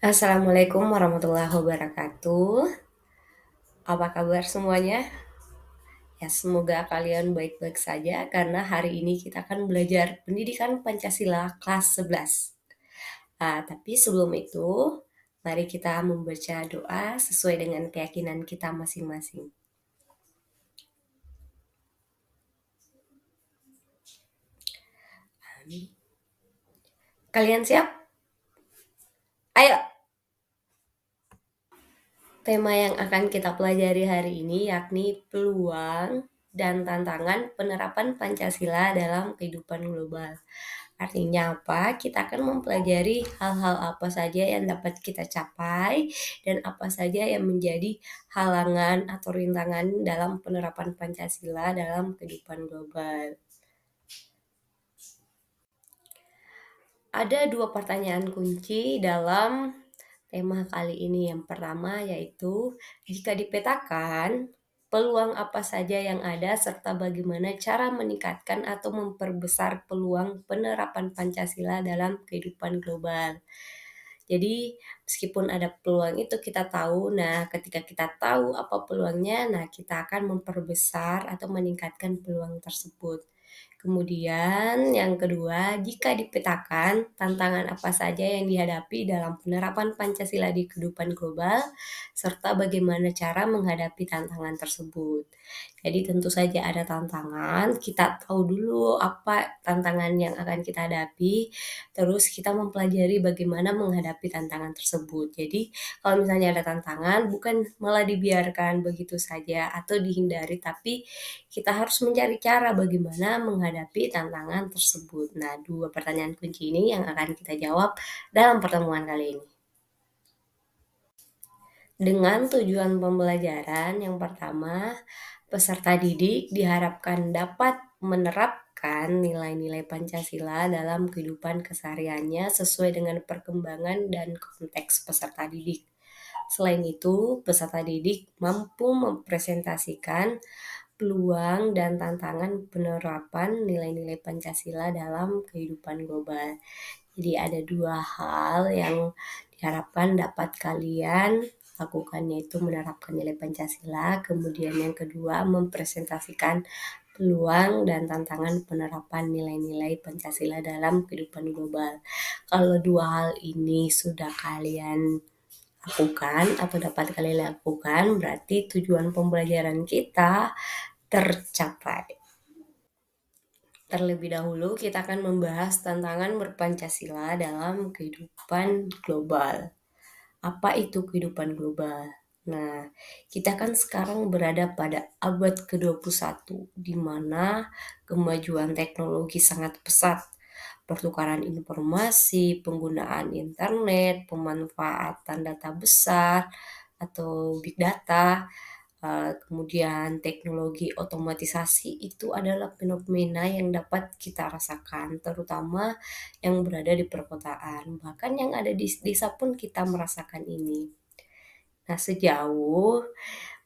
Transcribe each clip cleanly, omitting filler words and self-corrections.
Assalamualaikum warahmatullahi wabarakatuh. Apa kabar semuanya? Ya, semoga kalian baik-baik saja karena hari ini kita akan belajar pendidikan Pancasila kelas 11. Tapi sebelum itu, mari kita membaca doa sesuai dengan keyakinan kita masing-masing. Amin. Kalian siap? Ayo! Tema yang akan kita pelajari hari ini yakni peluang dan tantangan penerapan Pancasila dalam kehidupan global. Artinya apa? Kita akan mempelajari hal-hal apa saja yang dapat kita capai dan apa saja yang menjadi halangan atau rintangan dalam penerapan Pancasila dalam kehidupan global. Ada dua pertanyaan kunci dalam tema kali ini. Yang pertama yaitu, jika dipetakan, peluang apa saja yang ada serta bagaimana cara meningkatkan atau memperbesar peluang penerapan Pancasila dalam kehidupan global. Jadi meskipun ada peluang itu kita tahu, nah ketika kita tahu apa peluangnya, nah kita akan memperbesar atau meningkatkan peluang tersebut. Kemudian yang kedua, jika dipetakan tantangan apa saja yang dihadapi dalam penerapan Pancasila di kehidupan global, serta bagaimana cara menghadapi tantangan tersebut. Jadi tentu saja ada tantangan, kita tahu dulu apa tantangan yang akan kita hadapi, terus kita mempelajari bagaimana menghadapi tantangan tersebut. Jadi kalau misalnya ada tantangan, bukan malah dibiarkan begitu saja atau dihindari, tapi kita harus mencari cara bagaimana menghadapi tantangan tersebut. Nah, dua pertanyaan kunci ini yang akan kita jawab dalam pertemuan kali ini. Dengan tujuan pembelajaran yang pertama, peserta didik diharapkan dapat menerapkan nilai-nilai Pancasila dalam kehidupan kesehariannya sesuai dengan perkembangan dan konteks peserta didik. Selain itu, peserta didik mampu mempresentasikan peluang dan tantangan penerapan nilai-nilai Pancasila dalam kehidupan global. Jadi ada dua hal yang diharapkan dapat kalian lakukan, yaitu menerapkan nilai Pancasila, kemudian yang kedua mempresentasikan peluang dan tantangan penerapan nilai-nilai Pancasila dalam kehidupan global. Kalau dua hal ini sudah kalian lakukan atau dapat kalian lakukan, berarti tujuan pembelajaran kita tercapai. Terlebih dahulu kita akan membahas tantangan berpancasila dalam kehidupan global. Apa itu kehidupan global? Nah, kita kan sekarang berada pada abad ke-21, di mana kemajuan teknologi sangat pesat. Pertukaran informasi, penggunaan internet, pemanfaatan data besar atau big data, kemudian teknologi otomatisasi itu adalah fenomena yang dapat kita rasakan, terutama yang berada di perkotaan. Bahkan yang ada di desa pun kita merasakan ini. Nah, sejauh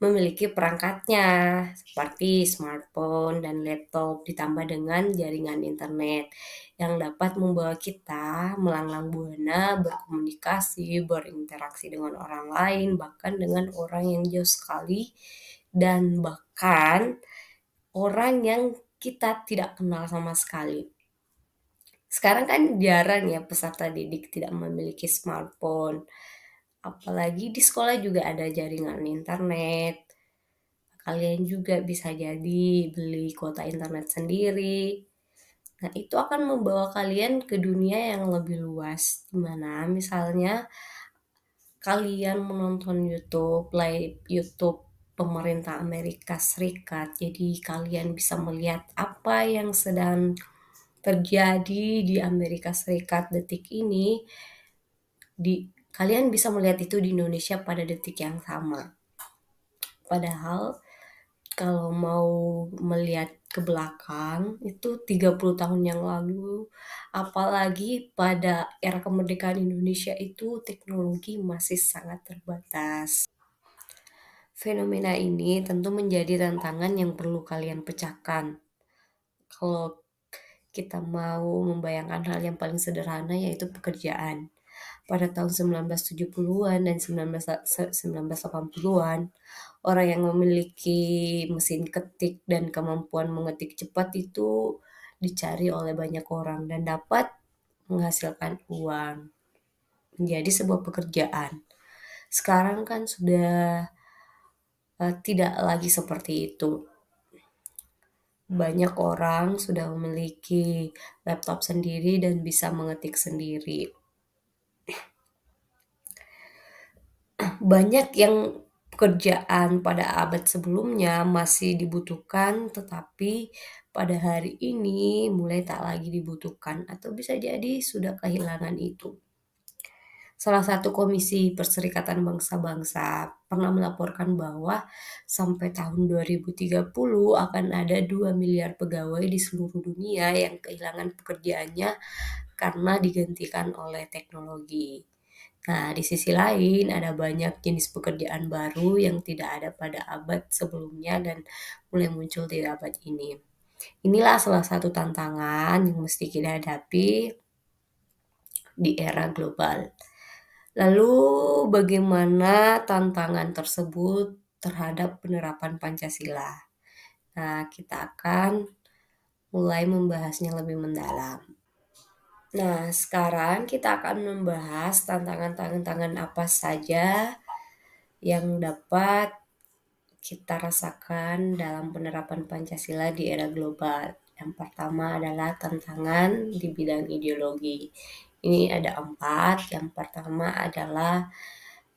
memiliki perangkatnya seperti smartphone dan laptop ditambah dengan jaringan internet yang dapat membawa kita melanglang buana berkomunikasi, berinteraksi dengan orang lain, bahkan dengan orang yang jauh sekali dan bahkan orang yang kita tidak kenal sama sekali. Sekarang kan jarang ya peserta didik tidak memiliki smartphone. Apalagi di sekolah juga ada jaringan internet. Kalian juga bisa jadi beli kuota internet sendiri. Nah, itu akan membawa kalian ke dunia yang lebih luas. Dimana misalnya kalian menonton live YouTube pemerintah Amerika Serikat. Jadi kalian bisa melihat apa yang sedang terjadi di Amerika Serikat detik ini. Kalian bisa melihat itu di Indonesia pada detik yang sama. Padahal kalau mau melihat ke belakang itu 30 tahun yang lalu, apalagi pada era kemerdekaan Indonesia itu teknologi masih sangat terbatas. Fenomena ini tentu menjadi tantangan yang perlu kalian pecahkan. Kalau kita mau membayangkan hal yang paling sederhana yaitu pekerjaan. pada tahun 1970-an dan 1980-an, orang yang memiliki mesin ketik dan kemampuan mengetik cepat itu dicari oleh banyak orang dan dapat menghasilkan uang menjadi sebuah pekerjaan. Sekarang kan sudah tidak lagi seperti itu. Banyak orang sudah memiliki laptop sendiri dan bisa mengetik sendiri. Banyak yang pekerjaan pada abad sebelumnya masih dibutuhkan, tetapi pada hari ini mulai tak lagi dibutuhkan atau bisa jadi sudah kehilangan itu. Salah satu komisi Perserikatan Bangsa-Bangsa pernah melaporkan bahwa sampai tahun 2030 akan ada 2 miliar pegawai di seluruh dunia yang kehilangan pekerjaannya karena digantikan oleh teknologi. Nah, di sisi lain ada banyak jenis pekerjaan baru yang tidak ada pada abad sebelumnya dan mulai muncul di abad ini. Inilah salah satu tantangan yang mesti kita hadapi di era global. Lalu bagaimana tantangan tersebut terhadap penerapan Pancasila? Nah, kita akan mulai membahasnya lebih mendalam. Nah, sekarang kita akan membahas tantangan-tantangan apa saja yang dapat kita rasakan dalam penerapan Pancasila di era global. Yang pertama adalah tantangan di bidang ideologi. Ini ada 4. Yang pertama adalah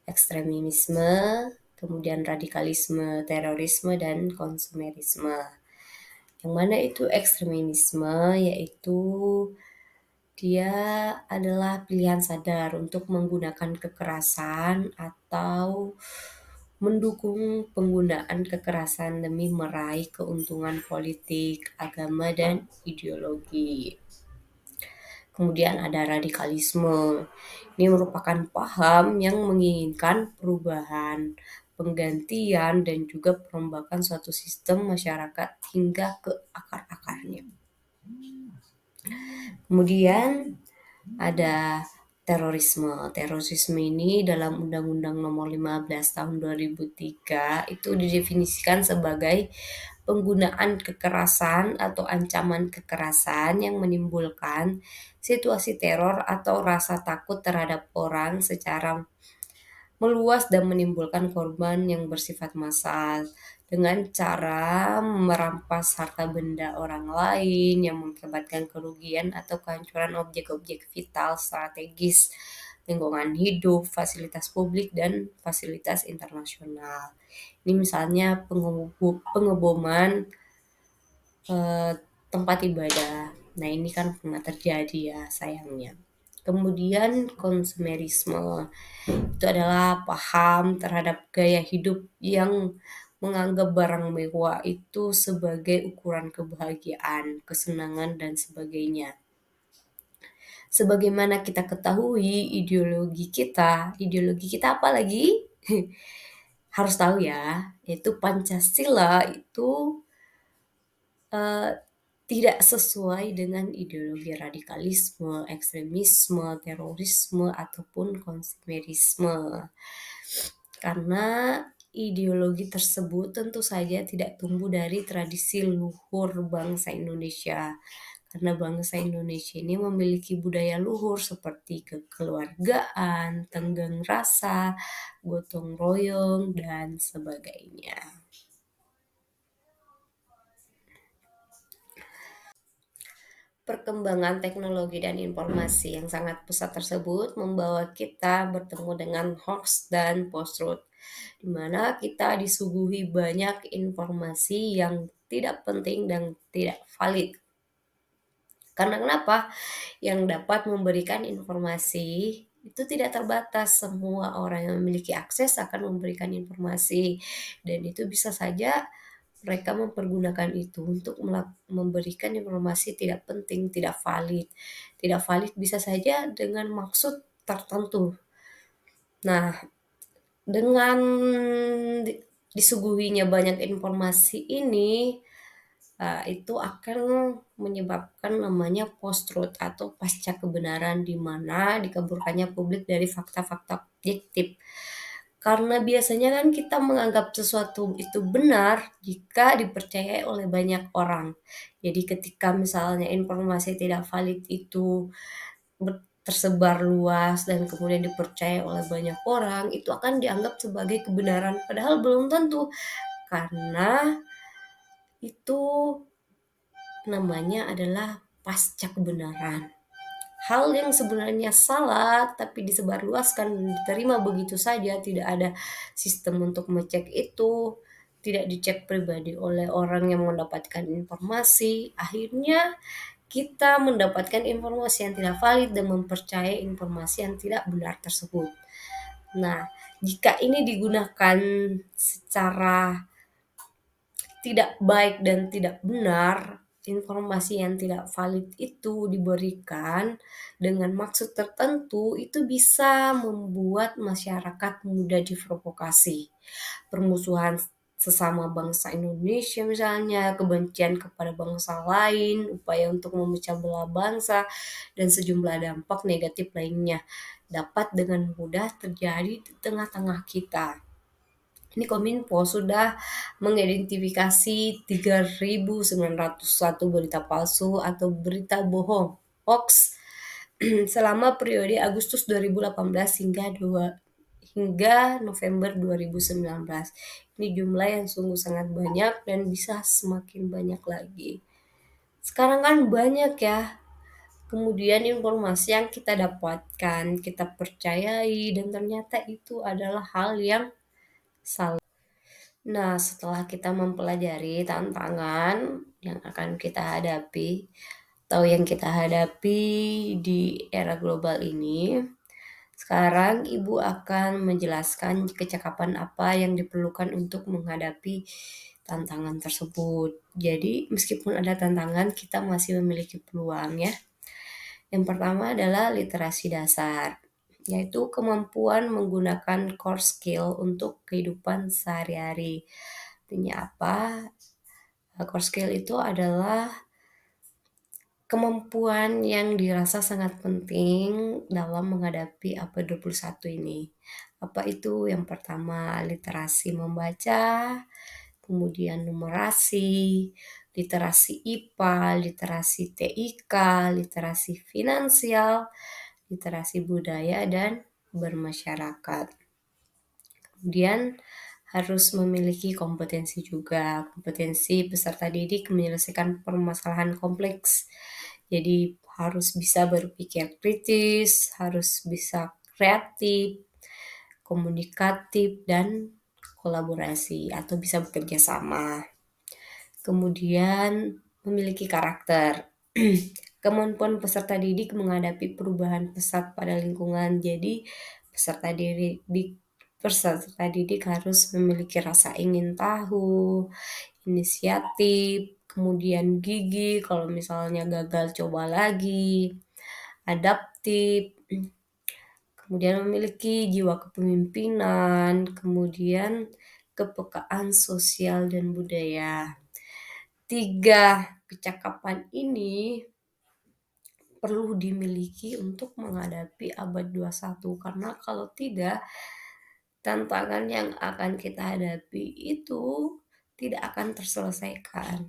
ekstremisme, kemudian radikalisme, terorisme, dan konsumerisme. Yang mana itu ekstremisme, yaitu dia adalah pilihan sadar untuk menggunakan kekerasan atau mendukung penggunaan kekerasan demi meraih keuntungan politik, agama, dan ideologi. Kemudian ada radikalisme. Ini merupakan paham yang menginginkan perubahan, penggantian, dan juga perombakan suatu sistem masyarakat hingga ke akar-akarnya. Kemudian ada terorisme. Terorisme ini dalam Undang-Undang Nomor 15 Tahun 2003 itu didefinisikan sebagai penggunaan kekerasan atau ancaman kekerasan yang menimbulkan situasi teror atau rasa takut terhadap orang secara meluas dan menimbulkan korban yang bersifat massal dengan cara merampas harta benda orang lain yang mengakibatkan kerugian atau kehancuran objek-objek vital strategis, lingkungan hidup, fasilitas publik, dan fasilitas internasional. Ini misalnya pengeboman tempat ibadah. Nah, ini kan pernah terjadi ya sayangnya. Kemudian konsumerisme itu adalah paham terhadap gaya hidup yang menganggap barang mewah itu sebagai ukuran kebahagiaan, kesenangan, dan sebagainya. Sebagaimana kita ketahui ideologi kita apa lagi? Harus tahu ya, yaitu Pancasila itu tidak sesuai dengan ideologi radikalisme, ekstremisme, terorisme, ataupun konsumerisme. Karena ideologi tersebut tentu saja tidak tumbuh dari tradisi luhur bangsa Indonesia. Karena bangsa Indonesia ini memiliki budaya luhur seperti kekeluargaan, tenggang rasa, gotong royong, dan sebagainya. Perkembangan teknologi dan informasi yang sangat pesat tersebut membawa kita bertemu dengan hoax dan post-truth, di mana kita disuguhi banyak informasi yang tidak penting dan tidak valid. Karena kenapa? Yang dapat memberikan informasi itu tidak terbatas. Semua orang yang memiliki akses akan memberikan informasi, dan itu bisa saja mereka mempergunakan itu untuk memberikan informasi tidak penting, tidak valid. Tidak valid bisa saja dengan maksud tertentu. Nah, dengan disuguhinya banyak informasi ini, itu akan menyebabkan namanya post-truth atau pasca kebenaran, di mana dikaburkannya publik dari fakta-fakta objektif. Karena biasanya kan kita menganggap sesuatu itu benar jika dipercayai oleh banyak orang. Jadi ketika misalnya informasi tidak valid itu tersebar luas dan kemudian dipercaya oleh banyak orang, itu akan dianggap sebagai kebenaran, padahal belum tentu. Karena itu namanya adalah pasca kebenaran. Hal yang sebenarnya salah tapi disebarluaskan dan diterima begitu saja, tidak ada sistem untuk mengecek itu, tidak dicek pribadi oleh orang yang mendapatkan informasi. Akhirnya kita mendapatkan informasi yang tidak valid dan mempercayai informasi yang tidak benar tersebut. Nah, jika ini digunakan secara tidak baik dan tidak benar, informasi yang tidak valid itu diberikan dengan maksud tertentu, itu bisa membuat masyarakat mudah diprovokasi. Permusuhan sesama bangsa Indonesia misalnya, kebencian kepada bangsa lain, upaya untuk memecah belah bangsa, dan sejumlah dampak negatif lainnya dapat dengan mudah terjadi di tengah-tengah kita. Ini Kominfo sudah mengidentifikasi 3.901 berita palsu atau berita bohong (hoax) selama periode Agustus 2018 hingga November 2019. Ini jumlah yang sungguh sangat banyak dan bisa semakin banyak lagi. Sekarang kan banyak ya, kemudian informasi yang kita dapatkan, kita percayai, dan ternyata itu adalah hal yang salah. Nah, setelah kita mempelajari tantangan yang akan kita hadapi atau yang kita hadapi di era global ini, sekarang Ibu akan menjelaskan kecakapan apa yang diperlukan untuk menghadapi tantangan tersebut. Jadi, meskipun ada tantangan, kita masih memiliki peluang ya. Yang pertama adalah literasi dasar, yaitu kemampuan menggunakan core skill untuk kehidupan sehari-hari. Artinya apa? Core skill itu adalah kemampuan yang dirasa sangat penting dalam menghadapi abad 21 ini. Apa itu? Yang pertama, literasi membaca, kemudian numerasi, literasi IPA, literasi TIK, literasi finansial, literasi budaya, dan bermasyarakat. Kemudian harus memiliki kompetensi juga, kompetensi peserta didik menyelesaikan permasalahan kompleks. Jadi harus bisa berpikir kritis, harus bisa kreatif, komunikatif, dan kolaborasi atau bisa bekerja sama. Kemudian memiliki karakter. Kemampuan peserta didik menghadapi perubahan pesat pada lingkungan. Jadi peserta didik harus memiliki rasa ingin tahu, inisiatif, kemudian gigih kalau misalnya gagal coba lagi, adaptif, kemudian memiliki jiwa kepemimpinan, kemudian kepekaan sosial dan budaya. 3 kecakapan ini perlu dimiliki untuk menghadapi abad 21, karena kalau tidak, tantangan yang akan kita hadapi itu tidak akan terselesaikan.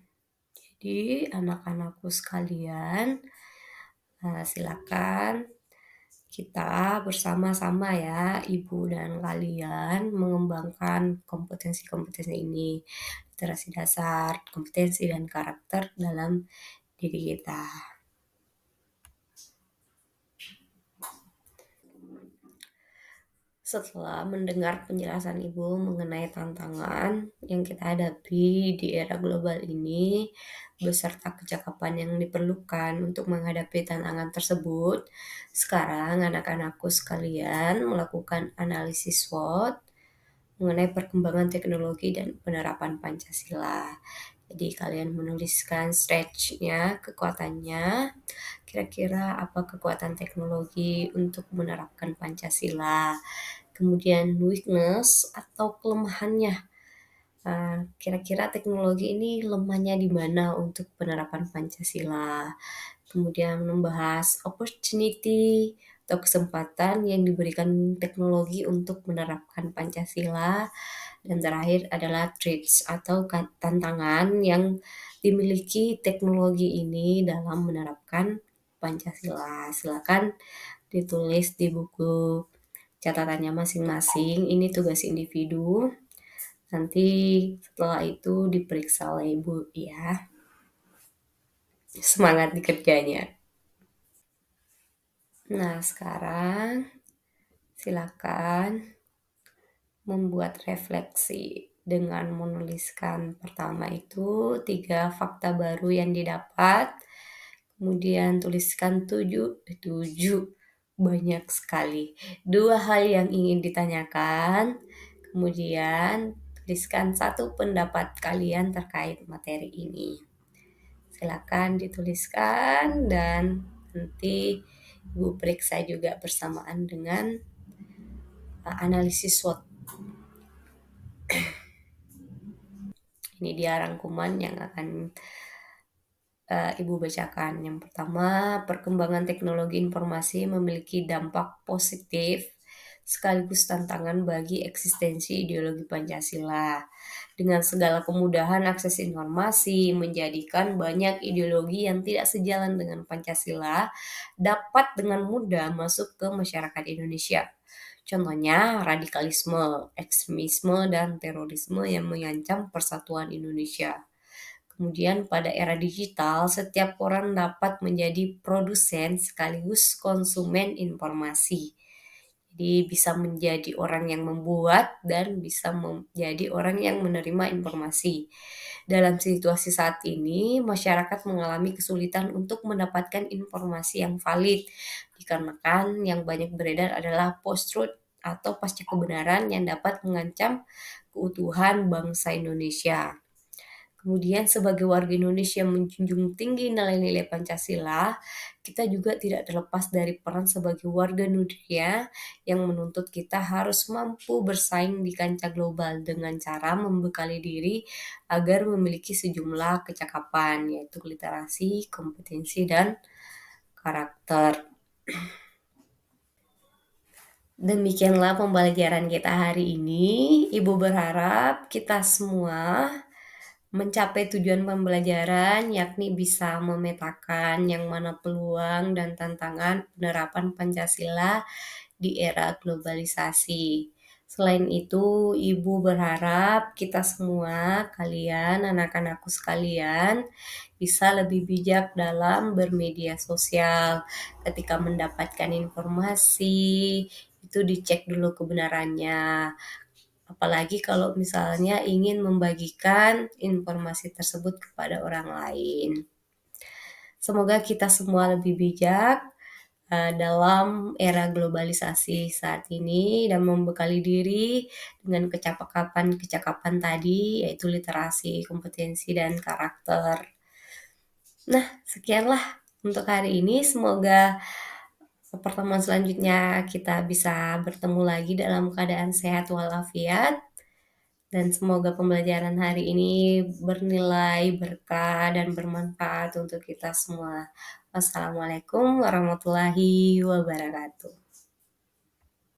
Jadi anak-anakku sekalian, silakan kita bersama-sama ya, Ibu dan kalian mengembangkan kompetensi-kompetensi ini, literasi dasar, kompetensi dan karakter dalam diri kita. Setelah mendengar penjelasan Ibu mengenai tantangan yang kita hadapi di era global ini, beserta kecakapan yang diperlukan untuk menghadapi tantangan tersebut, sekarang anak-anakku sekalian melakukan analisis SWOT mengenai perkembangan teknologi dan penerapan Pancasila. Jadi kalian menuliskan stretch-nya, kekuatannya, kira-kira apa kekuatan teknologi untuk menerapkan Pancasila. Kemudian weakness atau kelemahannya, Kira-kira teknologi ini lemahnya di mana untuk penerapan Pancasila. Kemudian membahas opportunity atau kesempatan yang diberikan teknologi untuk menerapkan Pancasila. Dan terakhir adalah threats atau tantangan yang dimiliki teknologi ini dalam menerapkan Pancasila. Silakan ditulis di buku catatannya masing-masing. Ini tugas individu. Nanti setelah itu diperiksa oleh ibu ya. Semangat dikerjanya. Nah, sekarang silakan membuat refleksi dengan menuliskan pertama itu 3 fakta baru yang didapat, kemudian tuliskan 7 banyak sekali. 2 hal yang ingin ditanyakan, kemudian tuliskan 1 pendapat kalian terkait materi ini. Silakan dituliskan dan nanti Ibu periksa juga bersamaan dengan analisis SWOT. Ini dia rangkuman yang akan Ibu bacakan. Yang pertama, perkembangan teknologi informasi memiliki dampak positif sekaligus tantangan bagi eksistensi ideologi Pancasila. Dengan segala kemudahan akses informasi menjadikan banyak ideologi yang tidak sejalan dengan Pancasila dapat dengan mudah masuk ke masyarakat Indonesia. Contohnya radikalisme, ekstremisme, dan terorisme yang mengancam persatuan Indonesia. Kemudian pada era digital, setiap orang dapat menjadi produsen sekaligus konsumen informasi. Jadi bisa menjadi orang yang membuat dan bisa menjadi orang yang menerima informasi. Dalam situasi saat ini, masyarakat mengalami kesulitan untuk mendapatkan informasi yang valid, dikarenakan yang banyak beredar adalah post-truth atau pasca kebenaran yang dapat mengancam keutuhan bangsa Indonesia. Kemudian sebagai warga Indonesia yang menjunjung tinggi nilai-nilai Pancasila, kita juga tidak terlepas dari peran sebagai warga dunia yang menuntut kita harus mampu bersaing di kancah global dengan cara membekali diri agar memiliki sejumlah kecakapan, yaitu literasi, kompetensi, dan karakter. Demikianlah pembelajaran kita hari ini. Ibu berharap kita semua mencapai tujuan pembelajaran, yakni bisa memetakan yang mana peluang dan tantangan penerapan Pancasila di era globalisasi. Selain itu, Ibu berharap kita semua, kalian, anak-anakku sekalian, bisa lebih bijak dalam bermedia sosial. Ketika mendapatkan informasi, itu dicek dulu kebenarannya. Apalagi kalau misalnya ingin membagikan informasi tersebut kepada orang lain. Semoga kita semua lebih bijak dalam era globalisasi saat ini dan membekali diri dengan kecakapan tadi, yaitu literasi, kompetensi, dan karakter. Nah, sekianlah untuk hari ini. Semoga pertemuan selanjutnya kita bisa bertemu lagi dalam keadaan sehat walafiat. Dan semoga pembelajaran hari ini bernilai, berkah, dan bermanfaat untuk kita semua. Wassalamualaikum warahmatullahi wabarakatuh.